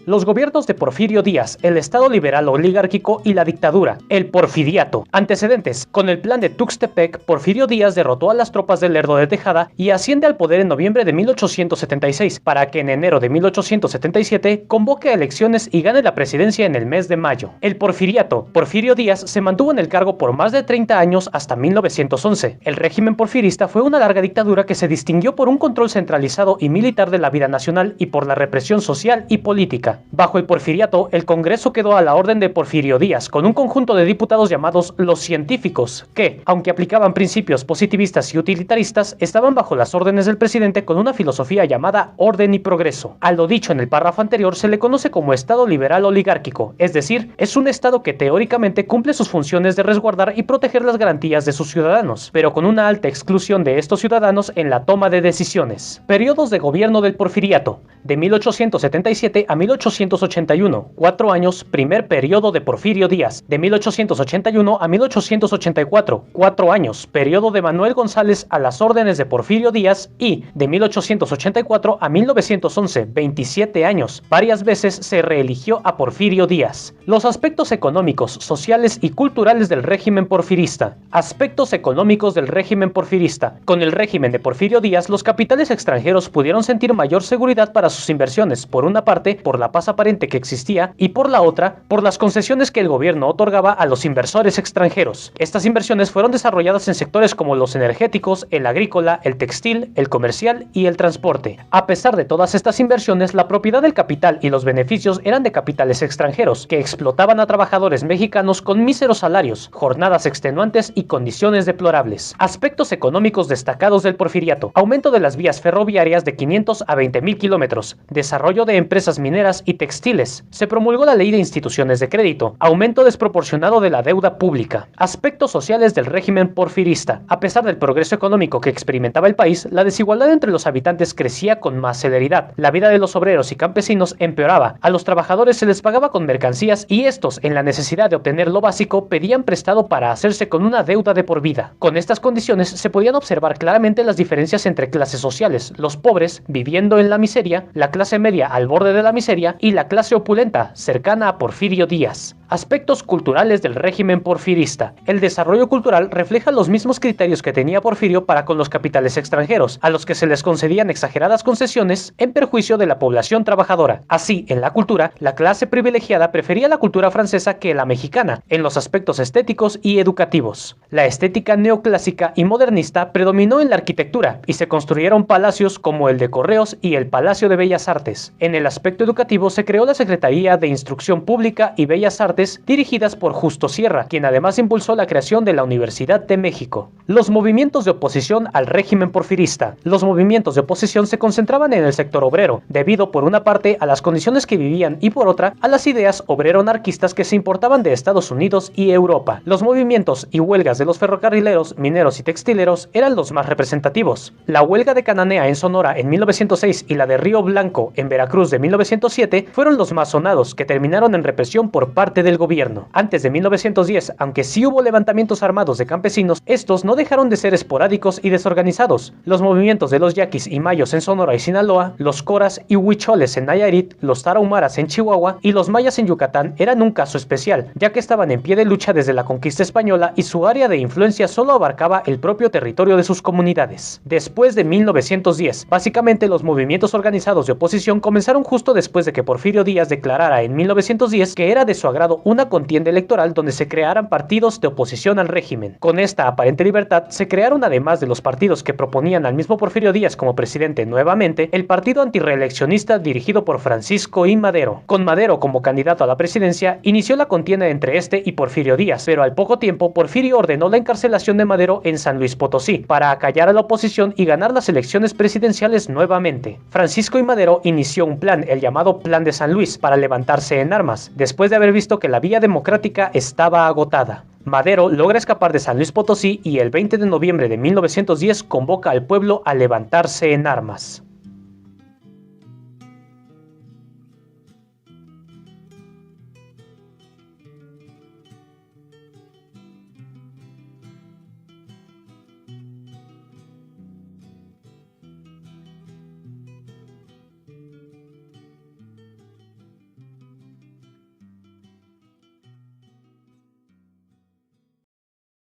Los gobiernos de Porfirio Díaz, el Estado liberal oligárquico y la dictadura, el porfiriato. Antecedentes: con el plan de Tuxtepec, Porfirio Díaz derrotó a las tropas del Lerdo de Tejada y asciende al poder en noviembre de 1876, para que en enero de 1877 convoque a elecciones y gane la presidencia en el mes de mayo. El porfiriato. Porfirio Díaz se mantuvo en el cargo por más de 30 años hasta 1911. El régimen porfirista fue una larga dictadura que se distinguió por un control centralizado y militar de la vida nacional y por la represión social y política. Bajo el porfiriato, el Congreso quedó a la orden de Porfirio Díaz, con un conjunto de diputados llamados los científicos, que, aunque aplicaban principios positivistas y utilitaristas, estaban bajo las órdenes del presidente con una filosofía llamada orden y progreso. A lo dicho en el párrafo anterior se le conoce como Estado liberal oligárquico, es decir, es un Estado que teóricamente cumple sus funciones de resguardar y proteger las garantías de sus ciudadanos, pero con una alta exclusión de estos ciudadanos en la toma de decisiones. Periodos de gobierno del porfiriato: de 1877 a 1881, 4 años, primer periodo de Porfirio Díaz; de 1881 a 1884, 4 años, periodo de Manuel González a las órdenes de Porfirio Díaz; y de 1884 a 1911, 27 años, varias veces se reeligió a Porfirio Díaz. Los aspectos económicos, sociales y culturales del régimen porfirista. Aspectos económicos del régimen porfirista. Con el régimen de Porfirio Díaz, los capitales extranjeros pudieron sentir mayor seguridad para sus inversiones, por una parte, por la paz aparente que existía, y por la otra, por las concesiones que el gobierno otorgaba a los inversores extranjeros. Estas inversiones fueron desarrolladas en sectores como los energéticos, el agrícola, el textil, el comercial y el transporte. A pesar de todas estas inversiones, la propiedad del capital y los beneficios eran de capitales extranjeros, que explotaban a trabajadores mexicanos con míseros salarios, jornadas extenuantes y condiciones deplorables. Aspectos económicos destacados del porfiriato: aumento de las vías ferroviarias de 500 a 20.000 kilómetros, desarrollo de empresas mineras y textiles, se promulgó la ley de instituciones de crédito, aumento desproporcionado de la deuda pública. Aspectos sociales del régimen porfirista: a pesar del progreso económico que experimentaba el país, la desigualdad entre los habitantes crecía con más celeridad, la vida de los obreros y campesinos empeoraba, a los trabajadores se les pagaba con mercancías y estos, en la necesidad de obtener lo básico, pedían prestado para hacerse con una deuda de por vida. Con estas condiciones se podían observar claramente las diferencias entre clases sociales: los pobres viviendo en la miseria, la clase media al borde de la miseria y la clase opulenta cercana a Porfirio Díaz. Aspectos culturales del régimen porfirista. El desarrollo cultural refleja los mismos criterios que tenía Porfirio para con los capitales extranjeros, a los que se les concedían exageradas concesiones en perjuicio de la población trabajadora. Así, en la cultura, la clase privilegiada prefería la cultura francesa que la mexicana, en los aspectos estéticos y educativos. La estética neoclásica y modernista predominó en la arquitectura, y se construyeron palacios como el de Correos y el Palacio de Bellas Artes. En el aspecto educativo se creó la Secretaría de Instrucción Pública y Bellas Artes, dirigidas por Justo Sierra, quien además impulsó la creación de la Universidad de México. Los movimientos de oposición al régimen porfirista. Los movimientos de oposición se concentraban en el sector obrero, debido por una parte a las condiciones que vivían y por otra a las ideas obrero-anarquistas que se importaban de Estados Unidos y Europa. Los movimientos y huelgas de los ferrocarrileros, mineros y textileros eran los más representativos. La huelga de Cananea en Sonora en 1906 y la de Río Blanco en Veracruz de 1907 fueron los más sonados, que terminaron en represión por parte del gobierno. Antes de 1910, aunque sí hubo levantamientos armados de campesinos, estos no dejaron de ser esporádicos y desorganizados. Los movimientos de los yaquis y mayos en Sonora y Sinaloa, los coras y huicholes en Nayarit, los tarahumaras en Chihuahua y los mayas en Yucatán eran un caso especial, ya que estaban en pie de lucha desde la conquista española y su área de influencia solo abarcaba el propio territorio de sus comunidades. Después de 1910, básicamente los movimientos organizados de oposición comenzaron justo después de que Porfirio Díaz declarara en 1910 que era de su agrado una contienda electoral donde se crearan partidos de oposición al régimen. Con esta aparente libertad se crearon, además de los partidos que proponían al mismo Porfirio Díaz como presidente nuevamente, el partido antirreeleccionista dirigido por Francisco I. Madero. Con Madero como candidato a la presidencia, inició la contienda entre este y Porfirio Díaz, pero al poco tiempo Porfirio ordenó la encarcelación de Madero en San Luis Potosí para acallar a la oposición y ganar las elecciones presidenciales nuevamente. Francisco I. Madero inició un plan, el llamado Plan de San Luis, para levantarse en armas, después de haber visto que la vía democrática estaba agotada. Madero logra escapar de San Luis Potosí y el 20 de noviembre de 1910 convoca al pueblo a levantarse en armas.